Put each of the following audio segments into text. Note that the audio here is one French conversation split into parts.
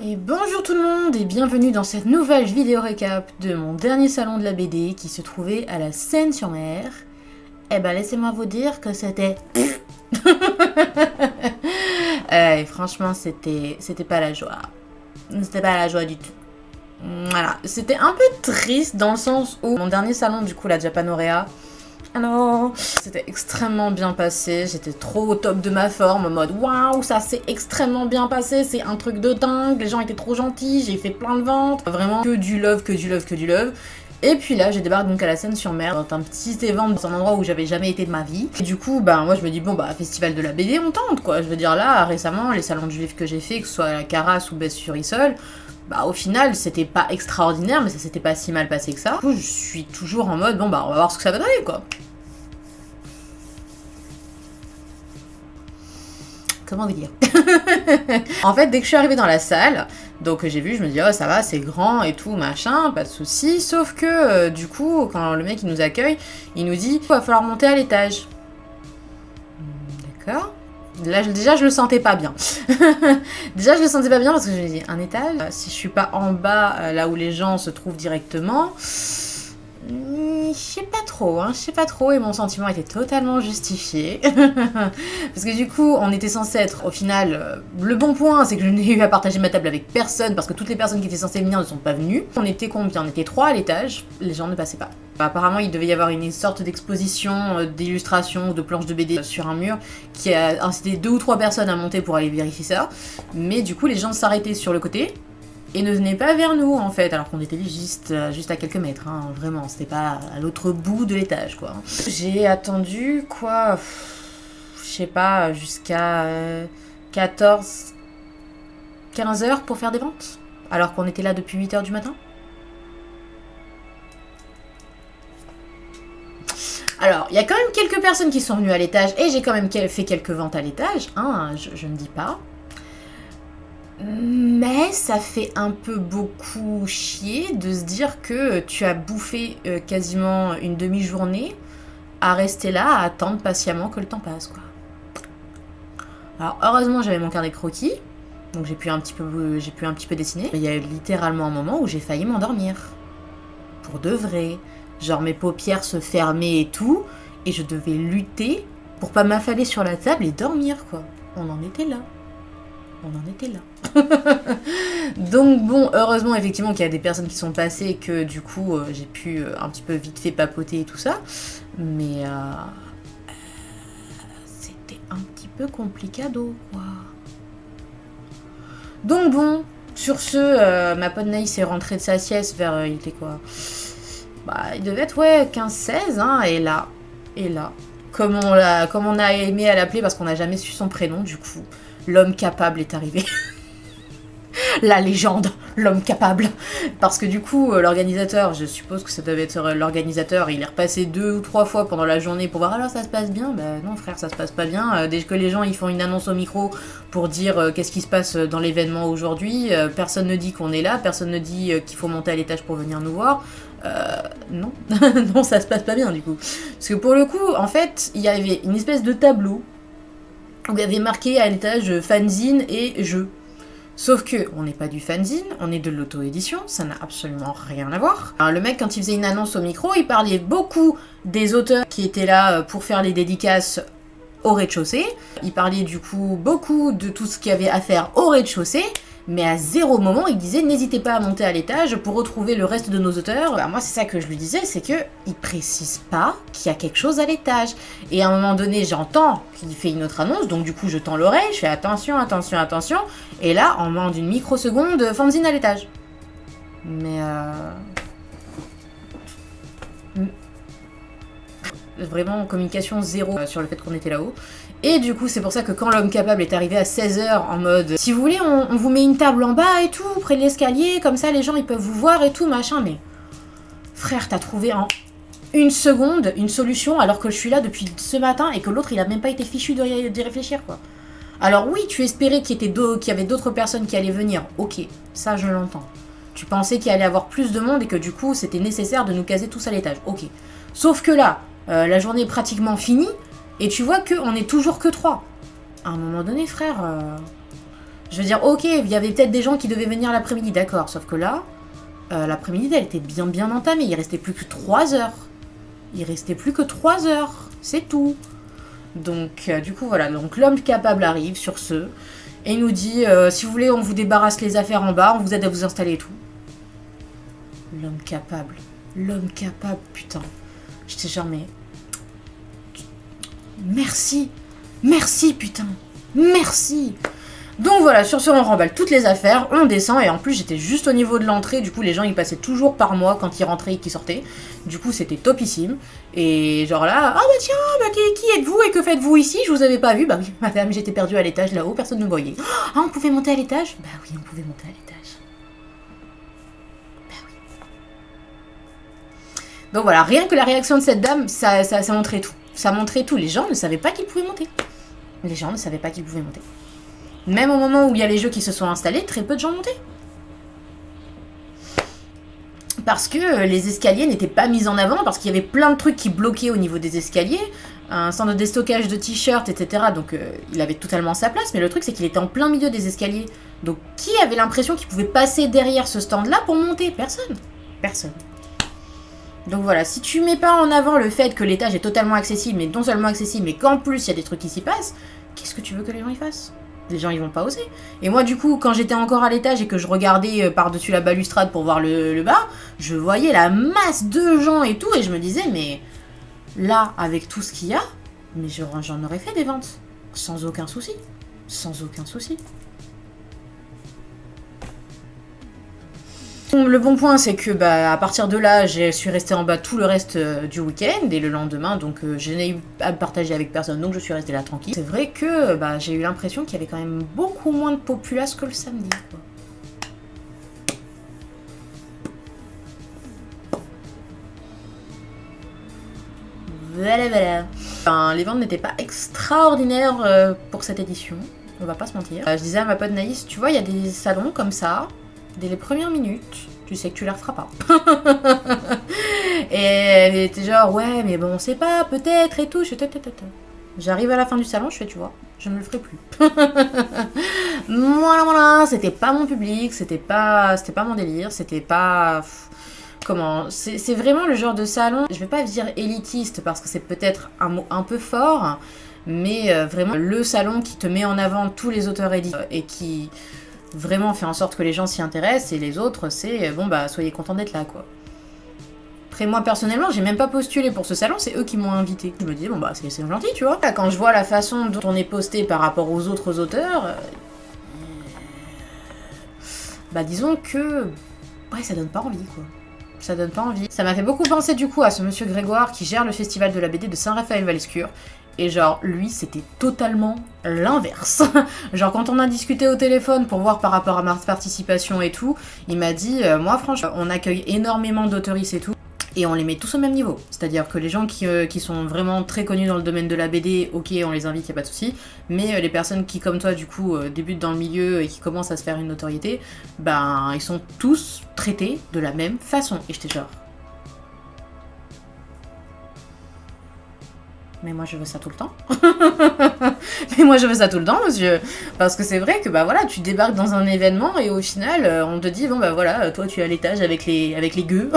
Et bonjour tout le monde et bienvenue dans cette nouvelle vidéo récap de mon dernier salon de la BD qui se trouvait à la Seine-sur-Mer. Eh ben laissez-moi vous dire que c'était... franchement c'était pas la joie. C'était pas la joie du tout. Voilà, c'était un peu triste dans le sens où mon dernier salon du coup la Japanorea, alors, c'était extrêmement bien passé, j'étais trop au top de ma forme, en mode waouh, ça s'est extrêmement bien passé, c'est un truc de dingue, les gens étaient trop gentils, j'ai fait plein de ventes, vraiment que du love, que du love, que du love. Et puis là, j'ai débarqué donc à la Seine-sur-Mer, dans un petit événement, dans un endroit où j'avais jamais été de ma vie. Et du coup, bah moi je me dis, bon bah, festival de la BD, on tente quoi. Je veux dire là, récemment, les salons du livre que j'ai fait, que ce soit à la Carasse ou Best sur Issol, bah au final, c'était pas extraordinaire, mais ça s'était pas si mal passé que ça. Du coup, je suis toujours en mode, bon bah, on va voir ce que ça va donner quoi. Comment dire. En fait, dès que je suis arrivée dans la salle, donc j'ai vu, je me dis, oh ça va, c'est grand et tout, machin, pas de soucis. Sauf que, du coup, quand le mec il nous accueille, il nous dit, il va falloir monter à l'étage. D'accord. Là, déjà, je le sentais pas bien. Déjà, je le sentais pas bien parce que je me dis, un étage, si je suis pas en bas, là où les gens se trouvent directement... Je sais pas trop, et mon sentiment était totalement justifié. Parce que du coup, on était censé être, au final, le bon point, c'est que je n'ai eu à partager ma table avec personne, parce que toutes les personnes qui étaient censées venir ne sont pas venues. On était combien? On était 3 à l'étage, les gens ne passaient pas. Apparemment, il devait y avoir une sorte d'exposition, d'illustration, de planches de BD sur un mur, qui a incité 2 ou 3 personnes à monter pour aller vérifier ça. Mais du coup, les gens s'arrêtaient sur le côté, et ne venait pas vers nous en fait, alors qu'on était juste à quelques mètres, hein, vraiment, c'était pas à l'autre bout de l'étage quoi. J'ai attendu quoi, je sais pas, jusqu'à 14, 15 heures pour faire des ventes, alors qu'on était là depuis 8 heures du matin. Alors, il y a quand même quelques personnes qui sont venues à l'étage, et j'ai quand même fait quelques ventes à l'étage, hein, je ne dis pas. Mais ça fait un peu beaucoup chier de se dire que tu as bouffé quasiment une demi-journée à rester là, à attendre patiemment que le temps passe, quoi. Alors heureusement j'avais mon carnet de croquis, donc j'ai pu un petit peu dessiner. Il y a eu littéralement un moment où j'ai failli m'endormir. Pour de vrai. Genre mes paupières se fermaient et tout, et je devais lutter pour pas m'affaler sur la table et dormir, quoi. On en était là. Donc bon, heureusement effectivement qu'il y a des personnes qui sont passées et que du coup j'ai pu un petit peu vite fait papoter et tout ça. Mais c'était un petit peu complicado quoi. Donc bon, sur ce, ma pote Naïs est rentrée de sa sieste vers, il était quoi? Bah il devait être ouais 15-16 hein, et là, comme on a aimé à l'appeler parce qu'on n'a jamais su son prénom du coup, l'homme capable est arrivé. La légende, l'homme capable. Parce que du coup, l'organisateur, je suppose que ça devait être l'organisateur, il est repassé 2 ou 3 fois pendant la journée pour voir alors ça se passe bien. Bah non frère, ça se passe pas bien. Dès que les gens ils font une annonce au micro pour dire qu'est-ce qui se passe dans l'événement aujourd'hui, personne ne dit qu'on est là, personne ne dit qu'il faut monter à l'étage pour venir nous voir. Non, non ça se passe pas bien du coup. Parce que pour le coup, en fait, il y avait une espèce de tableau où il y avait marqué à l'étage fanzine et jeu. Sauf que on n'est pas du fanzine, on est de l'auto-édition, ça n'a absolument rien à voir. Alors, le mec, quand il faisait une annonce au micro, il parlait beaucoup des auteurs qui étaient là pour faire les dédicaces au rez-de-chaussée. Il parlait du coup beaucoup de tout ce qu'il y avait à faire au rez-de-chaussée, mais à zéro moment il disait n'hésitez pas à monter à l'étage pour retrouver le reste de nos auteurs. Bah, moi c'est ça que je lui disais, c'est que il précise pas qu'il y a quelque chose à l'étage. Et à un moment donné j'entends qu'il fait une autre annonce, donc du coup je tends l'oreille, je fais attention, attention, attention, et là en moins d'une microseconde, fanzine à l'étage. Mais vraiment communication zéro sur le fait qu'on était là-haut. Et du coup c'est pour ça que quand l'homme capable est arrivé à 16 h en mode si vous voulez on vous met une table en bas et tout près de l'escalier, comme ça les gens ils peuvent vous voir et tout machin, mais frère t'as trouvé en une seconde une solution alors que je suis là depuis ce matin et que l'autre il a même pas été fichu d'y réfléchir quoi. Alors oui tu espérais qu'il y avait d'autres personnes qui allaient venir, ok, ça je l'entends. Tu pensais qu'il allait avoir plus de monde et que du coup c'était nécessaire de nous caser tous à l'étage, ok. Sauf que là, la journée est pratiquement finie, et tu vois qu'on est toujours que 3. À un moment donné, frère, Je veux dire, ok, il y avait peut-être des gens qui devaient venir l'après-midi, d'accord. Sauf que là, l'après-midi, elle était bien entamée. Il restait plus que 3 heures. Il restait plus que 3 heures. C'est tout. Donc, du coup, voilà. Donc, l'homme capable arrive sur ce. Et il nous dit, si vous voulez, on vous débarrasse les affaires en bas. On vous aide à vous installer et tout. L'homme capable. L'homme capable, putain. J'étais genre, mais... Merci. Merci, putain. Merci. Donc voilà, sur ce, on remballe toutes les affaires, on descend, et en plus, j'étais juste au niveau de l'entrée, du coup, les gens, ils passaient toujours par moi quand ils rentraient et qu'ils sortaient. Du coup, c'était topissime. Et genre là, ah bah tiens, bah, qui êtes-vous et que faites-vous ici? Je vous avais pas vu. Bah oui, madame, j'étais perdue à l'étage là-haut, personne ne me voyait. Ah, on pouvait monter à l'étage? Bah oui, on pouvait monter à l'étage. Bah oui. Donc voilà, rien que la réaction de cette dame, ça montrait tout. Ça montrait tout. Les gens ne savaient pas qu'ils pouvaient monter. Les gens ne savaient pas qu'ils pouvaient monter. Même au moment où il y a les jeux qui se sont installés, très peu de gens montaient. Parce que les escaliers n'étaient pas mis en avant, parce qu'il y avait plein de trucs qui bloquaient au niveau des escaliers. Un centre de déstockage de t-shirts, etc. Donc il avait totalement sa place, mais le truc c'est qu'il était en plein milieu des escaliers. Donc qui avait l'impression qu'il pouvait passer derrière ce stand-là pour monter? Personne. Personne. Donc voilà, si tu mets pas en avant le fait que l'étage est totalement accessible, mais non seulement accessible, mais qu'en plus il y a des trucs qui s'y passent, qu'est-ce que tu veux que les gens y fassent? Les gens ils vont pas oser. Et moi du coup, quand j'étais encore à l'étage et que je regardais par-dessus la balustrade pour voir le bas, je voyais la masse de gens et tout, et je me disais, mais là, avec tout ce qu'il y a, mais j'en aurais fait des ventes. Sans aucun souci. Sans aucun souci. Le bon point, c'est que bah, à partir de là, je suis restée en bas tout le reste du week-end et le lendemain, donc je n'ai eu à partager avec personne, donc je suis restée là tranquille. C'est vrai que bah, j'ai eu l'impression qu'il y avait quand même beaucoup moins de populace que le samedi, quoi. Voilà. Enfin, les ventes n'étaient pas extraordinaires pour cette édition, on va pas se mentir. Je disais à ma pote Naïs, tu vois, il y a des salons comme ça. Dès les premières minutes, tu sais que tu les referas pas. Et elle était genre, ouais, mais bon, on sait pas, peut-être et tout. J'arrive à la fin du salon, je fais, tu vois, je ne le ferai plus. Voilà, c'était pas mon public, c'était pas mon délire, c'était pas... Comment? C'est vraiment le genre de salon, je vais pas dire élitiste parce que c'est peut-être un mot un peu fort, mais vraiment le salon qui te met en avant tous les auteurs élites et qui... vraiment fait en sorte que les gens s'y intéressent, et les autres, c'est bon bah soyez contents d'être là, quoi. Après moi personnellement, j'ai même pas postulé pour ce salon, c'est eux qui m'ont invité. Je me dis bon bah c'est gentil, tu vois. Quand je vois la façon dont on est posté par rapport aux autres auteurs, bah disons que ouais, ça donne pas envie, quoi. Ça donne pas envie. Ça m'a fait beaucoup penser du coup à ce monsieur Grégoire qui gère le festival de la BD de Saint-Raphaël-Val-Escure. Et genre, lui, c'était totalement l'inverse. Genre, quand on a discuté au téléphone pour voir par rapport à ma participation et tout, il m'a dit, moi, franchement, on accueille énormément d'auteuristes et tout, et on les met tous au même niveau. C'est-à-dire que les gens qui sont vraiment très connus dans le domaine de la BD, ok, on les invite, y a pas de souci, mais les personnes qui, comme toi, du coup, débutent dans le milieu et qui commencent à se faire une notoriété, ben, ils sont tous traités de la même façon. Et j'étais genre... Mais moi je veux ça tout le temps. Mais moi je veux ça tout le temps, monsieur. Parce que c'est vrai que bah voilà, tu débarques dans un événement et au final on te dit bon bah voilà, toi tu es à l'étage avec les gueux.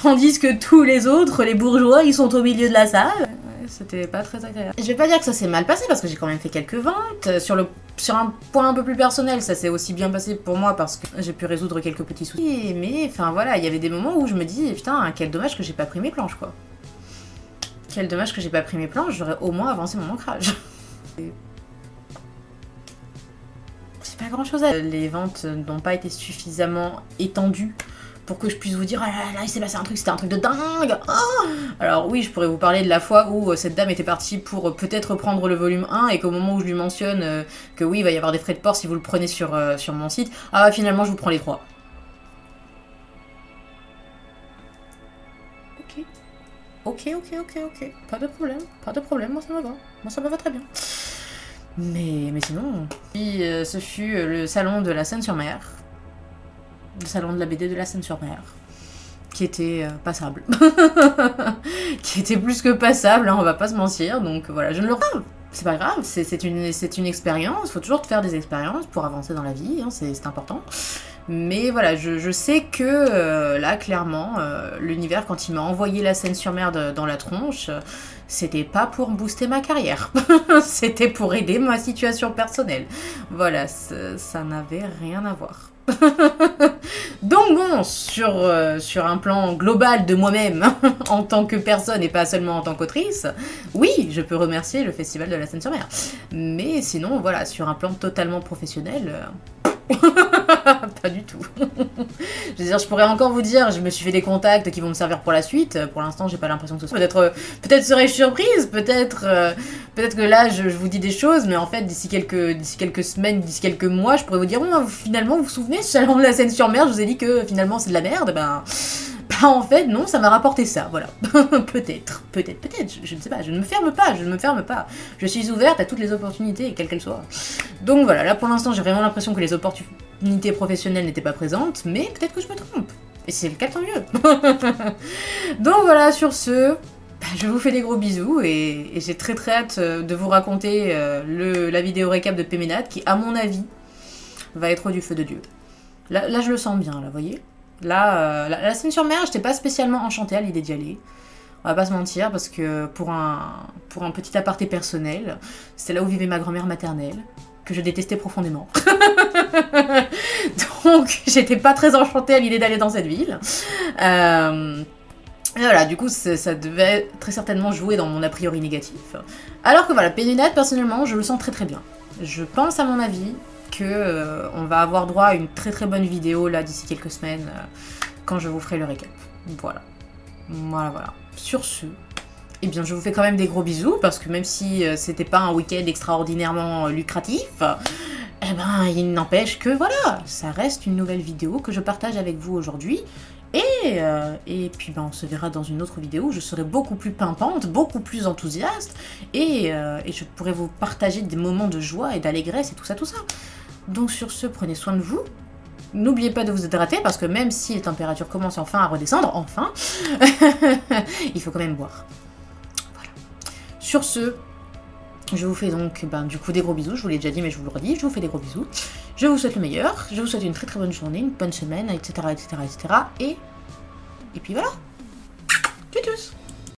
Tandis que tous les autres, les bourgeois, ils sont au milieu de la salle. C'était pas très agréable. Je vais pas dire que ça s'est mal passé parce que j'ai quand même fait quelques ventes. Sur un point un peu plus personnel, ça s'est aussi bien passé pour moi parce que j'ai pu résoudre quelques petits soucis. Mais enfin voilà, il y avait des moments où je me dis putain, quel dommage que j'ai pas pris mes planches, quoi. Quel dommage que j'ai pas pris mes planches, j'aurais au moins avancé mon ancrage. C'est pas grand chose à... Les ventes n'ont pas été suffisamment étendues pour que je puisse vous dire « Ah là là, il s'est passé un truc, c'était un truc de dingue oh !» Alors oui, je pourrais vous parler de la fois où cette dame était partie pour peut-être prendre le volume 1 et qu'au moment où je lui mentionne que oui, il va y avoir des frais de port si vous le prenez sur mon site, ah finalement je vous prends les 3. Ok. Pas de problème, moi ça me va très bien. Mais sinon... Puis, ce fut le salon de la Seine-sur-Mer. Le salon de la BD de la Seine-sur-Mer. Qui était passable. Qui était plus que passable, hein, on va pas se mentir. Donc voilà, je ne le... c'est pas grave, c'est une expérience, il faut toujours faire des expériences pour avancer dans la vie, hein, c'est important. Mais voilà, je sais que là, clairement, l'univers, quand il m'a envoyé la scène sur mer dans la tronche, c'était pas pour booster ma carrière, c'était pour aider ma situation personnelle. Voilà, ça n'avait rien à voir. Donc bon, sur un plan global de moi-même, en tant que personne et pas seulement en tant qu'autrice, oui, je peux remercier le Festival de la Seine-sur-Mer. Mais sinon, voilà, sur un plan totalement professionnel... pas du tout. Je veux dire, je pourrais encore vous dire, je me suis fait des contacts qui vont me servir pour la suite. Pour l'instant, j'ai pas l'impression que ce soit. Peut-être serais-je surprise, peut-être que là, je vous dis des choses, mais en fait, d'ici quelques semaines, d'ici quelques mois, je pourrais vous dire, bon, finalement, vous vous souvenez, salon de la Seine-sur-Mer, je vous ai dit que finalement c'est de la merde, ben en fait, non, ça m'a rapporté ça, voilà. peut-être, je ne sais pas, je ne me ferme pas. Je suis ouverte à toutes les opportunités, quelles qu'elles soient. Donc voilà, là pour l'instant, j'ai vraiment l'impression que les opportunités professionnelles n'étaient pas présentes, mais peut-être que je me trompe. Et si c'est le cas, tant mieux. Donc voilà, sur ce, je vous fais des gros bisous, et j'ai très hâte de vous raconter la vidéo récap de Péménade, qui, à mon avis, va être du feu de Dieu. Là je le sens bien, là, vous voyez. Là, la Seine-sur-Mer, j'étais pas spécialement enchantée à l'idée d'y aller. On va pas se mentir, parce que pour un petit aparté personnel, c'est là où vivait ma grand-mère maternelle, que je détestais profondément. Donc, j'étais pas très enchantée à l'idée d'aller dans cette ville. Et voilà, du coup, ça devait très certainement jouer dans mon a priori négatif. Alors que voilà, Pénénade, personnellement, je le sens très bien. Je pense, à mon avis, que on va avoir droit à une très bonne vidéo là d'ici quelques semaines quand je vous ferai le récap. Voilà. Sur ce, eh bien je vous fais quand même des gros bisous parce que même si c'était pas un week-end extraordinairement lucratif, eh ben il n'empêche que voilà, ça reste une nouvelle vidéo que je partage avec vous aujourd'hui. Et puis ben, on se verra dans une autre vidéo où je serai beaucoup plus pimpante, beaucoup plus enthousiaste, et je pourrai vous partager des moments de joie et d'allégresse et tout ça. Donc sur ce, prenez soin de vous. N'oubliez pas de vous hydrater parce que même si les températures commencent enfin à redescendre, il faut quand même boire. Voilà. Sur ce, je vous fais donc du coup des gros bisous, je vous l'ai déjà dit mais je vous le redis, je vous fais des gros bisous. Je vous souhaite le meilleur, je vous souhaite une très bonne journée, une bonne semaine, etc. Et puis voilà.